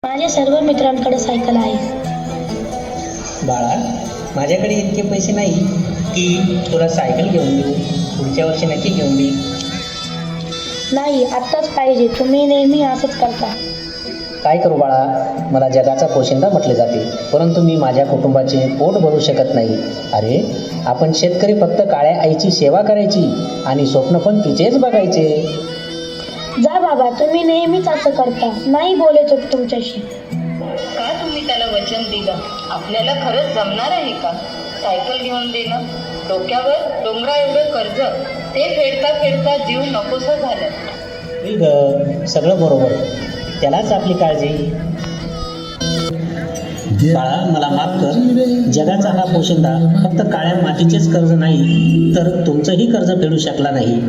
माझ्या सर्व मित्रांकडे सायकल आहे. बाळा, माझ्याकडे इतके पैसे नाही की तुला सायकल घेऊन देऊ. पुढच्या वर्षी नक्की घेऊन देईल. नाही, आत्ताच पाहिजे. तुम्ही नेहमी असंच करता. काय करू बाळा, मला जगाचा पोशिंदा म्हटले जाते, परंतु मी माझ्या कुटुंबाचे पोट भरू शकत नाही. अरे, आपण शेतकरी फक्त काळ्या आईची सेवा करायची आणि स्वप्न पण तिचेच बघायचे. जा बाबा, तुम्ही नेहमीच असं करता. नाही बोलायचं तुमच्याशी. का तुम्ही त्याला वचन दिलं? आपल्याला खरंच जमणार आहे का सायकल घेऊन देणं? डोक्यावर डोंगरा एवढं कर्ज, ते फेडता फेडता जीव नकोसं झालं. ग सगळं बरोबर, त्यालाच आपली काळजी. बाळा, मला माफ कर. जगाचा हा पोशिंदा फक्त काळ्या मातीचेच कर्ज नाही, तर तुमचंही कर्ज फेडू शकला नाही.